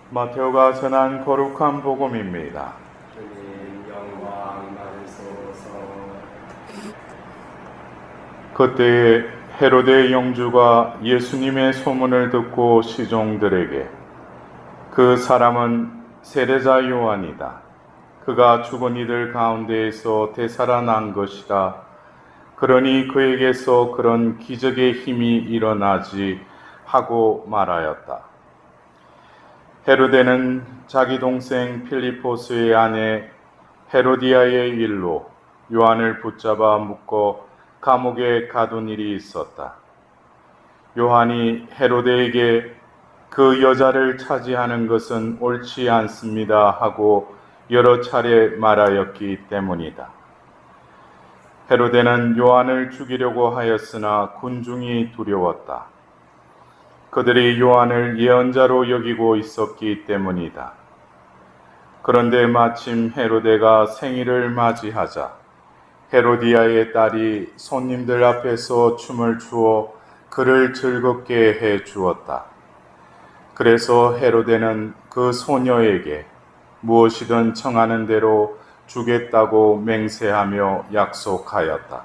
마테오가 전한 거룩한 복음입니다. 주님 영광 받으소서. 그때 헤로데 영주가 예수님의 소문을 듣고 시종들에게 그 사람은 세례자 요한이다. 그가 죽은 이들 가운데에서 되살아난 것이다. 그러니 그에게서 그런 기적의 힘이 일어나지 하고 말하였다. 헤로데는 자기 동생 필리포스의 아내 헤로디아의 일로 요한을 붙잡아 묶어 감옥에 가둔 일이 있었다. 요한이 헤로데에게 그 여자를 차지하는 것은 옳지 않습니다 하고 여러 차례 말하였기 때문이다. 헤로데는 요한을 죽이려고 하였으나 군중이 두려웠다. 그들이 요한을 예언자로 여기고 있었기 때문이다. 그런데 마침 헤로데가 생일을 맞이하자 헤로디아의 딸이 손님들 앞에서 춤을 추어 그를 즐겁게 해 주었다. 그래서 헤로데는 그 소녀에게 무엇이든 청하는 대로 주겠다고 맹세하며 약속하였다.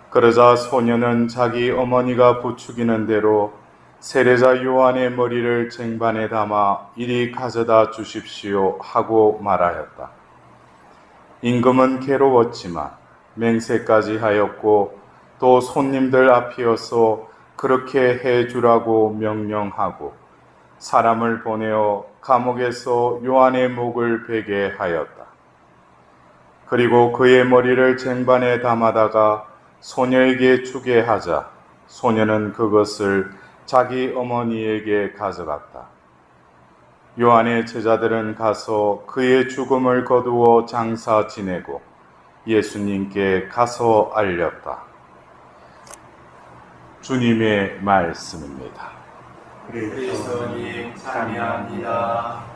그러자 소녀는 자기 어머니가 부추기는 대로 세례자 요한의 머리를 쟁반에 담아 이리 가져다 주십시오 하고 말하였다. 임금은 괴로웠지만 맹세까지 하였고 또 손님들 앞이어서 그렇게 해주라고 명령하고 사람을 보내어 감옥에서 요한의 목을 베게 하였다. 그리고 그의 머리를 쟁반에 담아다가 소녀에게 주게 하자 소녀는 그것을 자기 어머니에게 가져갔다. 요한의 제자들은 가서 그의 죽음을 거두어 장사 지내고 예수님께 가서 알렸다. 주님의 말씀입니다. 그리스도님 찬양합니다.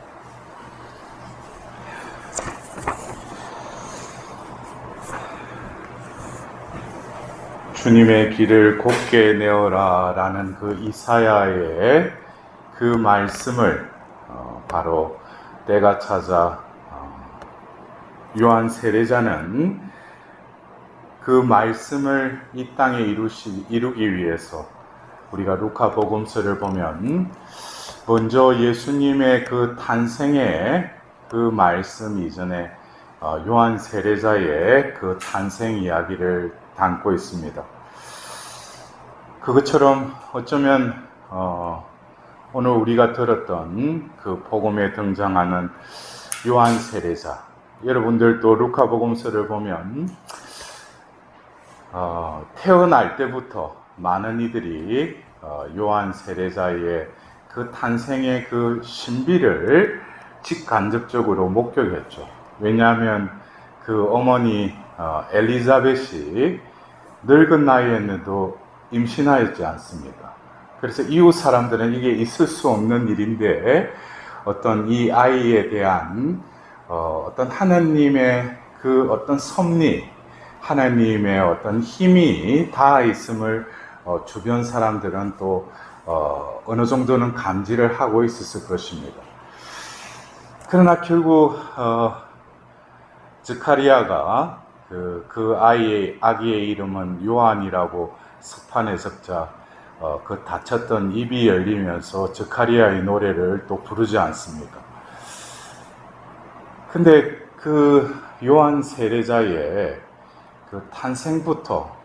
주님의 길을 곧게 내어라 라는 그 이사야의 그 말씀을 바로 때가 찾아 요한 세례자는 그 말씀을 이 땅에 이루기 위해서 우리가 루카 복음서를 보면 먼저 예수님의 그 탄생의 그 말씀 이전에 요한 세례자의 그 탄생 이야기를 담고 있습니다. 그것처럼 어쩌면 오늘 우리가 들었던 그 복음에 등장하는 요한 세례자, 여러분들도 루카 복음서를 보면 태어날 때부터 많은 이들이 요한 세례자의 그 탄생의 그 신비를 직간접적으로 목격했죠. 왜냐하면 그 어머니 엘리자벳이 늙은 나이에도 임신하였지 않습니까? 그래서 이웃 사람들은 이게 있을 수 없는 일인데 어떤 이 아이에 대한 어떤 하나님의 그 어떤 섭리, 하나님의 어떤 힘이 다 있음을 주변 사람들은 또 어느 정도는 감지를 하고 있었을 것입니다. 그러나 결국 스가랴가 그 아기의 이름은 요한이라고 석판에 적자 그 닫혔던 입이 열리면서 스가랴의 노래를 또 부르지 않습니까? 근데 그 요한 세례자의 그 탄생부터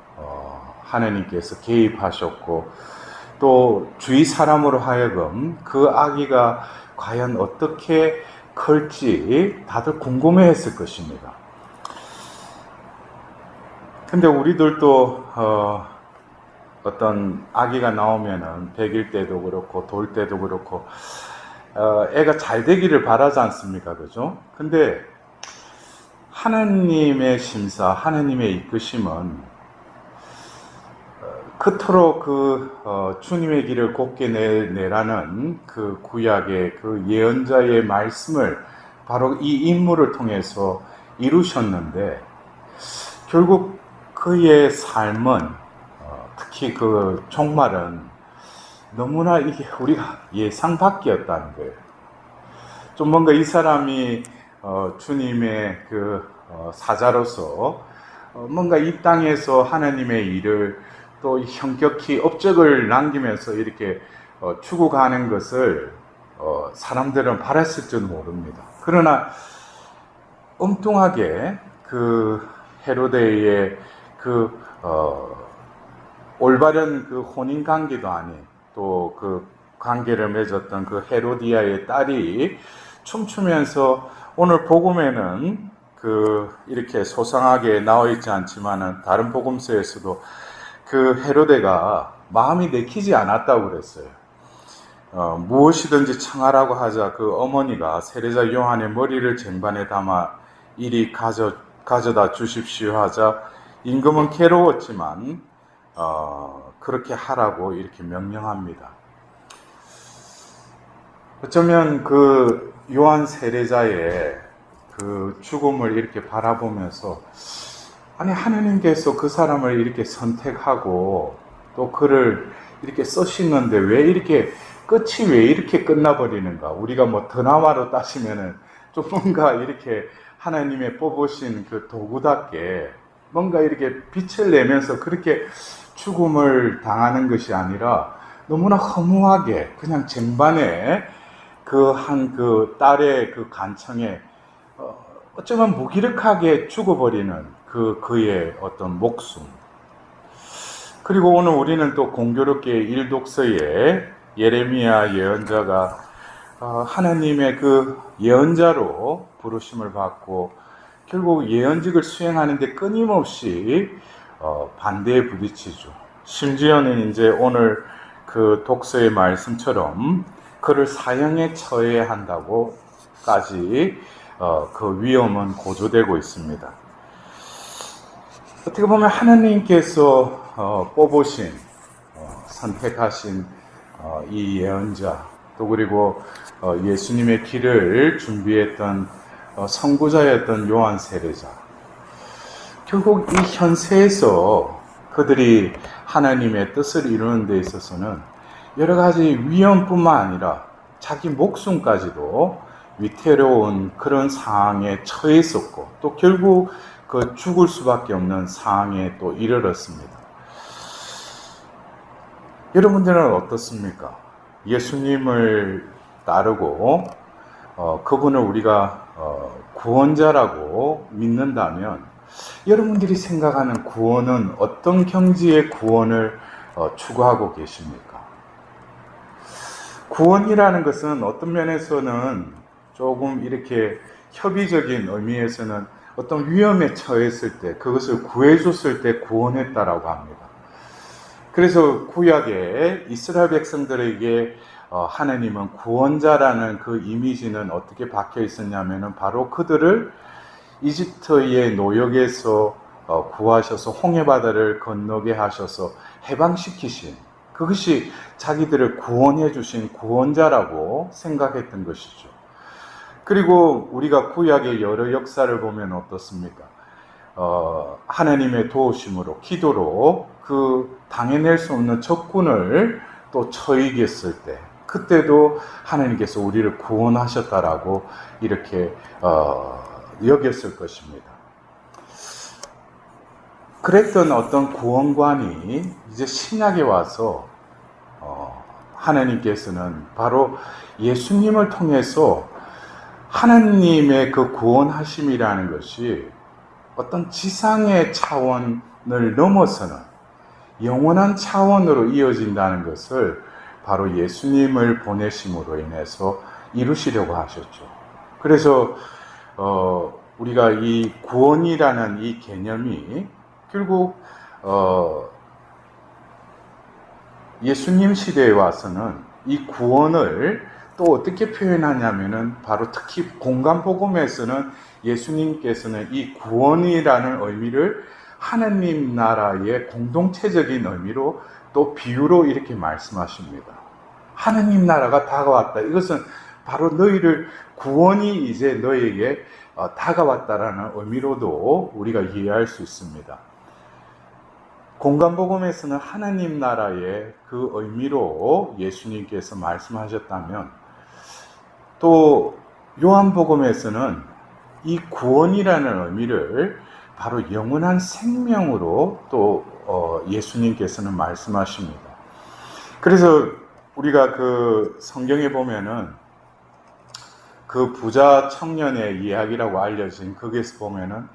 하나님께서 개입하셨고 또 주위 사람으로 하여금 그 아기가 과연 어떻게 클지 다들 궁금해했을 것입니다. 근데 우리들도 어떤 아기가 나오면은 100일 때도 그렇고 돌 때도 그렇고 애가 잘 되기를 바라지 않습니까? 그죠? 근데 하나님의 심사, 하나님의 이끄심은 그토록 주님의 길을 곧게 내라는 그 구약의 그 예언자의 말씀을 바로 이 인물을 통해서 이루셨는데 결국 그의 삶은 특히 그 종말은 너무나 이게 우리가 예상 밖이었다는 거예요. 좀 뭔가 이 사람이 주님의 사자로서 뭔가 이 땅에서 하나님의 일을 또 형격히 업적을 남기면서 이렇게 추구가는 것을 사람들은 바랐을지도 모릅니다. 그러나 엉뚱하게 그 헤로데의 올바른 혼인 관계도 아닌 또 그 관계를 맺었던 그 헤로디아의 딸이 춤추면서 오늘 복음에는 이렇게 소상하게 나와 있지 않지만은 다른 복음서에서도 그 헤로데가 마음이 내키지 않았다고 그랬어요. 무엇이든지 청하라고 하자 그 어머니가 세례자 요한의 머리를 쟁반에 담아 이리 가져다 주십시오 하자 임금은 괴로웠지만 그렇게 하라고 이렇게 명령합니다. 어쩌면 그 요한 세례자의 그 죽음을 이렇게 바라보면서 아니 하느님께서 그 사람을 이렇게 선택하고 또 그를 이렇게 쓰시는데 왜 이렇게 끝이 왜 이렇게 끝나버리는가? 우리가 뭐 드라마로 따지면은 좀 뭔가 이렇게 하나님의 뽑으신 그 도구답게 뭔가 이렇게 빛을 내면서 그렇게 죽음을 당하는 것이 아니라 너무나 허무하게 그냥 쟁반에 그 딸의 그 간청에 어쩌면 무기력하게 죽어버리는 그의 어떤 목숨. 그리고 오늘 우리는 또 공교롭게 일독서에 예레미야 예언자가 하나님의 그 예언자로 부르심을 받고 결국 예언직을 수행하는데 끊임없이 반대에 부딪히죠. 심지어는 이제 오늘 그 독서의 말씀처럼 그를 사형에 처해야 한다고까지 그 위험은 고조되고 있습니다. 어떻게 보면 하나님께서 뽑으신 선택하신 이 예언자 또 그리고 예수님의 길을 준비했던 선구자였던 요한 세례자 결국 이 현세에서 그들이 하나님의 뜻을 이루는 데 있어서는 여러 가지 위험뿐만 아니라 자기 목숨까지도 위태로운 그런 상황에 처해 있었고 또 결국 그 죽을 수밖에 없는 상황에 또 이르렀습니다. 여러분들은 어떻습니까? 예수님을 따르고 그분을 우리가 구원자라고 믿는다면 여러분들이 생각하는 구원은 어떤 경지의 구원을 추구하고 계십니까? 구원이라는 것은 어떤 면에서는 조금 이렇게 협의적인 의미에서는 어떤 위험에 처했을 때 그것을 구해줬을 때 구원했다라고 합니다. 그래서 구약에 이스라엘 백성들에게 하나님은 구원자라는 그 이미지는 어떻게 박혀 있었냐면은 바로 그들을 이집트의 노역에서 구하셔서 홍해바다를 건너게 하셔서 해방시키신 그것이 자기들을 구원해 주신 구원자라고 생각했던 것이죠. 그리고 우리가 구약의 여러 역사를 보면 어떻습니까? 하나님의 도우심으로 기도로 그 당해낼 수 없는 적군을 또 처이겼을 때 그때도 하나님께서 우리를 구원하셨다라고 이렇게 여겼을 것입니다. 그랬던 어떤 구원관이 이제 신약에 와서 하나님께서는 바로 예수님을 통해서 하나님의 그 구원하심이라는 것이 어떤 지상의 차원을 넘어서는 영원한 차원으로 이어진다는 것을 바로 예수님을 보내심으로 인해서 이루시려고 하셨죠. 그래서 우리가 이 구원이라는 이 개념이 결국 예수님 시대에 와서는 이 구원을 또 어떻게 표현하냐면은 바로 특히 공간복음에서는 예수님께서는 이 구원이라는 의미를 하나님 나라의 공동체적인 의미로 또 비유로 이렇게 말씀하십니다. 하나님 나라가 다가왔다. 이것은 바로 너희를 구원이 이제 너희에게 다가왔다라는 의미로도 우리가 이해할 수 있습니다. 공간복음에서는 하나님 나라의 그 의미로 예수님께서 말씀하셨다면 또 요한복음에서는 이 구원이라는 의미를 바로 영원한 생명으로 또 예수님께서는 말씀하십니다. 그래서 우리가 그 성경에 보면은 그 부자 청년의 이야기라고 알려진 거기에서 보면은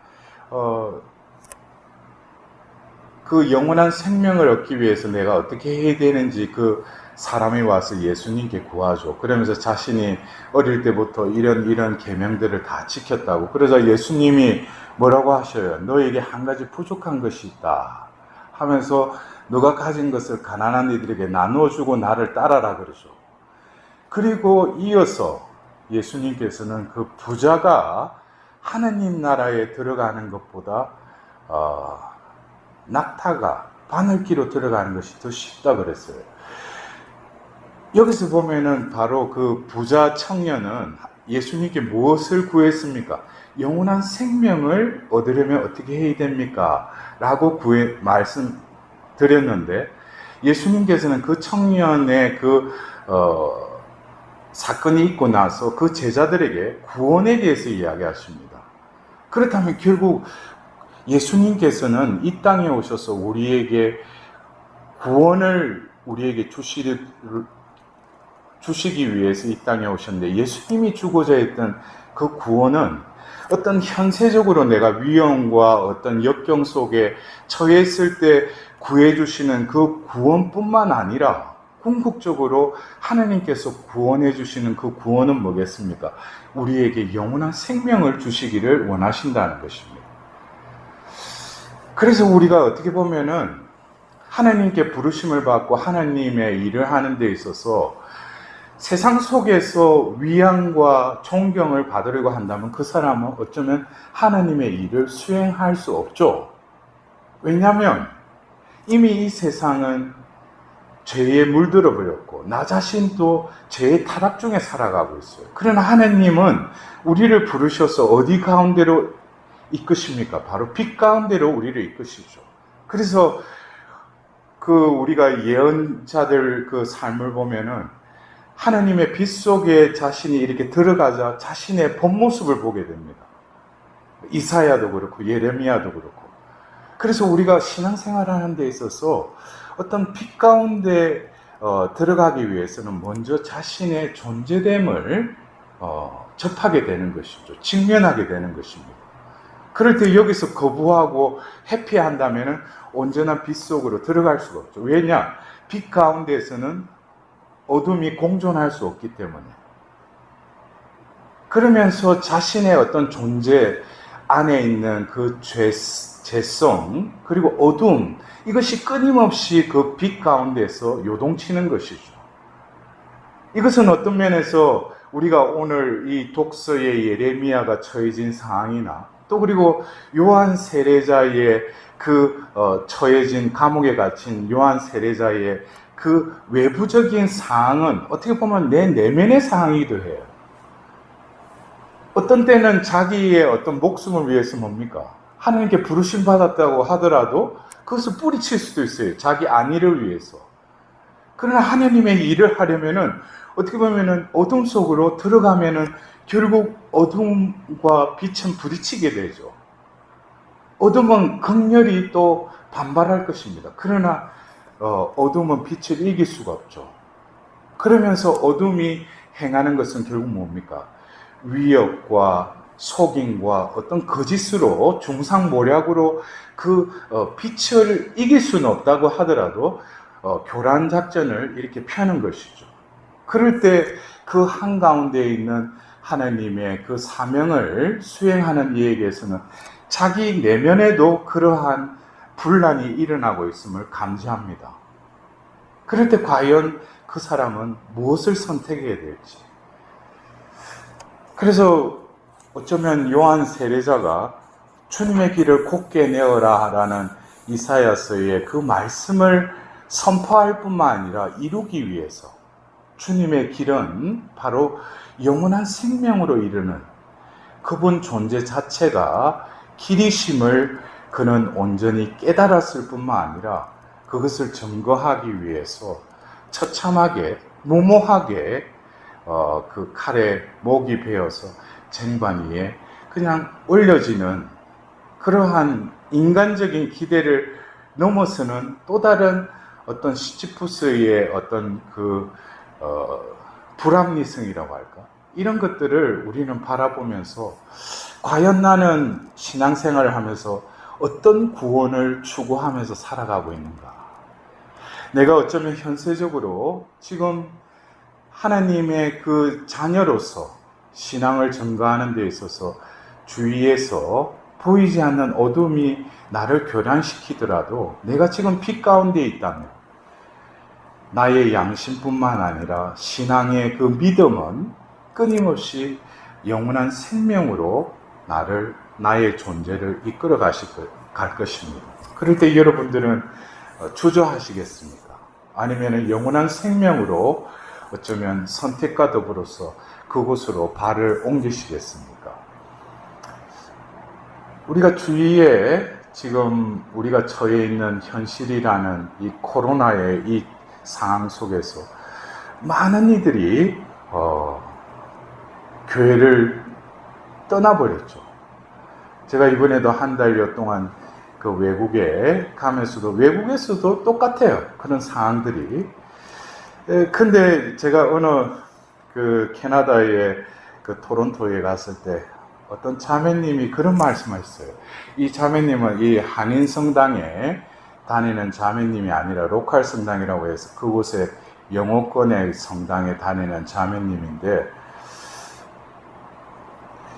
그 영원한 생명을 얻기 위해서 내가 어떻게 해야 되는지 그 사람이 와서 예수님께 구하죠. 그러면서 자신이 어릴 때부터 이런 계명들을 다 지켰다고. 그러자 예수님이 뭐라고 하셔요? 너에게 한 가지 부족한 것이 있다 하면서 너가 가진 것을 가난한 이들에게 나누어주고 나를 따라라 그러죠. 그리고 이어서 예수님께서는 그 부자가 하느님 나라에 들어가는 것보다 낙타가 바늘기로 들어가는 것이 더 쉽다 그랬어요. 여기서 보면은 바로 그 부자 청년은 예수님께 무엇을 구했습니까? 영원한 생명을 얻으려면 어떻게 해야 됩니까? 라고 말씀드렸는데 예수님께서는 그 청년의 사건이 있고 나서 그 제자들에게 구원에 대해서 이야기하십니다. 그렇다면 결국 예수님께서는 이 땅에 오셔서 우리에게 구원을 우리에게 주시기 위해서 이 땅에 오셨는데 예수님이 주고자 했던 그 구원은 어떤 현세적으로 내가 위험과 어떤 역경 속에 처했을 때 구해주시는 그 구원뿐만 아니라 궁극적으로 하나님께서 구원해 주시는 그 구원은 뭐겠습니까? 우리에게 영원한 생명을 주시기를 원하신다는 것입니다. 그래서 우리가 어떻게 보면은 하나님께 부르심을 받고 하나님의 일을 하는 데 있어서 세상 속에서 위안과 존경을 받으려고 한다면 그 사람은 어쩌면 하나님의 일을 수행할 수 없죠. 왜냐하면 이미 이 세상은 죄에 물들어 버렸고 나 자신도 죄의 타락 중에 살아가고 있어요. 그러나 하나님은 우리를 부르셔서 어디 가운데로 이끄십니까? 바로 빛 가운데로 우리를 이끄시죠. 그래서 우리가 예언자들 그 삶을 보면은 하나님의 빛 속에 자신이 이렇게 들어가자 자신의 본 모습을 보게 됩니다. 이사야도 그렇고 예레미야도 그렇고. 그래서 우리가 신앙생활 하는 데 있어서 어떤 빛 가운데 들어가기 위해서는 먼저 자신의 존재됨을 접하게 되는 것이죠. 직면하게 되는 것입니다. 그럴 때 여기서 거부하고 회피한다면 온전한 빛 속으로 들어갈 수가 없죠. 왜냐? 빛 가운데에서는 어둠이 공존할 수 없기 때문에. 그러면서 자신의 어떤 존재 안에 있는 그 죄성 그리고 어둠 이것이 끊임없이 그 빛 가운데서 요동치는 것이죠. 이것은 어떤 면에서 우리가 오늘 이 독서의 예레미야가 처해진 상황이나 또 그리고 요한 세례자의 처해진 감옥에 갇힌 요한 세례자의 그 외부적인 상황은 어떻게 보면 내 내면의 상황이기도 해요. 어떤 때는 자기의 어떤 목숨을 위해서 뭡니까? 하나님께 부르심 받았다고 하더라도 그것을 뿌리칠 수도 있어요. 자기 안위를 위해서. 그러나 하나님의 일을 하려면은 어떻게 보면은 어둠 속으로 들어가면은 결국 어둠과 빛은 부딪히게 되죠. 어둠은 극렬히 또 반발할 것입니다. 그러나 어둠은 빛을 이길 수가 없죠. 그러면서 어둠이 행하는 것은 결국 뭡니까? 위협과 속임과 어떤 거짓으로 중상모략으로 빛을 이길 수는 없다고 하더라도 교란 작전을 이렇게 펴는 것이죠. 그럴 때 그 한가운데에 있는 하나님의 그 사명을 수행하는 이에게서는 자기 내면에도 그러한 분란이 일어나고 있음을 감지합니다. 그럴 때 과연 그 사람은 무엇을 선택해야 될지. 그래서 어쩌면 요한 세례자가 주님의 길을 곧게 내어라 라는 이사야서의 그 말씀을 선포할 뿐만 아니라 이루기 위해서 주님의 길은 바로 영원한 생명으로 이르는 그분 존재 자체가 길이심을 그는 온전히 깨달았을 뿐만 아니라 그것을 증거하기 위해서 처참하게 무모하게 그 칼에 목이 베어서 쟁반 위에 그냥 올려지는 그러한 인간적인 기대를 넘어서는 또 다른 어떤 시지푸스의 어떤 불합리성이라고 할까? 이런 것들을 우리는 바라보면서 과연 나는 신앙생활을 하면서 어떤 구원을 추구하면서 살아가고 있는가? 내가 어쩌면 현세적으로 지금 하나님의 그 자녀로서 신앙을 전가하는 데 있어서 주위에서 보이지 않는 어둠이 나를 교란시키더라도 내가 지금 빛 가운데 있다면 나의 양심뿐만 아니라 신앙의 그 믿음은 끊임없이 영원한 생명으로 나의 존재를 이끌어 갈 것입니다. 그럴 때 여러분들은 주저하시겠습니까? 아니면 영원한 생명으로 어쩌면 선택과 더불어서 그곳으로 발을 옮기시겠습니까? 우리가 주위에 지금 우리가 처해 있는 현실이라는 이 코로나의 이 상황 속에서 많은 이들이 교회를 떠나버렸죠. 제가 이번에도 한 달여 동안 그 외국에 가면서도 외국에서도 똑같아요. 그런 상황들이. 근데 제가 어느 그 캐나다의 그 토론토에 갔을 때 어떤 자매님이 그런 말씀하셨어요. 이 자매님은 이 한인 성당에 다니는 자매님이 아니라 로컬 성당이라고 해서 그곳에 영어권의 성당에 다니는 자매님인데,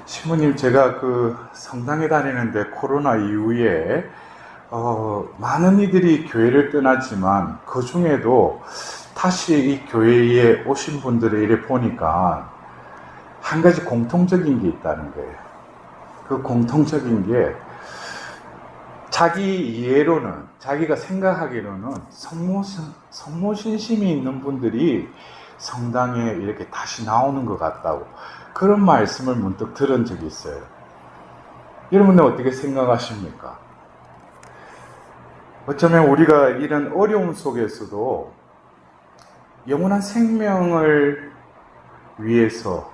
신부님, 제가 그 성당에 다니는데 코로나 이후에 많은 이들이 교회를 떠났지만 그 중에도 다시 이 교회에 오신 분들을 이래 보니까 한 가지 공통적인 게 있다는 거예요. 그 공통적인 게 자기 이해로는, 자기가 생각하기로는 성모신심이 있는 분들이 성당에 이렇게 다시 나오는 것 같다고 그런 말씀을 문득 들은 적이 있어요. 여러분들 어떻게 생각하십니까? 어쩌면 우리가 이런 어려움 속에서도 영원한 생명을 위해서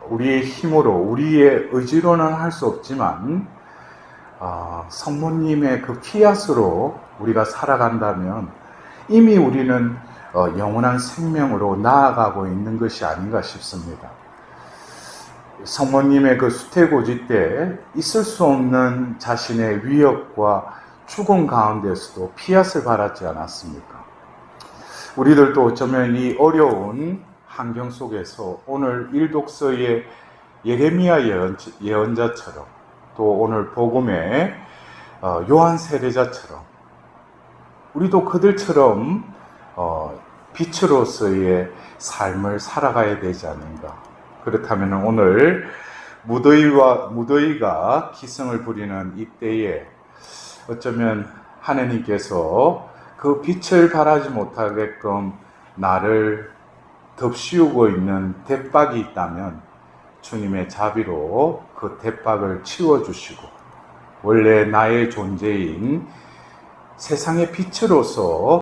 우리의 힘으로, 우리의 의지로는 할 수 없지만 성모님의 그 피앗으로 우리가 살아간다면 이미 우리는 영원한 생명으로 나아가고 있는 것이 아닌가 싶습니다. 성모님의 그 수태고지 때 있을 수 없는 자신의 위협과 죽음 가운데서도 피앗을 발하지 않았습니까? 우리들도 어쩌면 이 어려운 환경 속에서 오늘 일독서의 예레미야 예언자처럼 또 오늘 복음의 요한 세례자처럼 우리도 그들처럼 빛으로서의 삶을 살아가야 되지 않는가. 그렇다면 오늘 무더위가 기승을 부리는 이때에 어쩌면 하나님께서 그 빛을 발하지 못하게끔 나를 덮씌우고 있는 대박이 있다면 주님의 자비로 그 대박을 치워주시고 원래 나의 존재인 세상의 빛으로서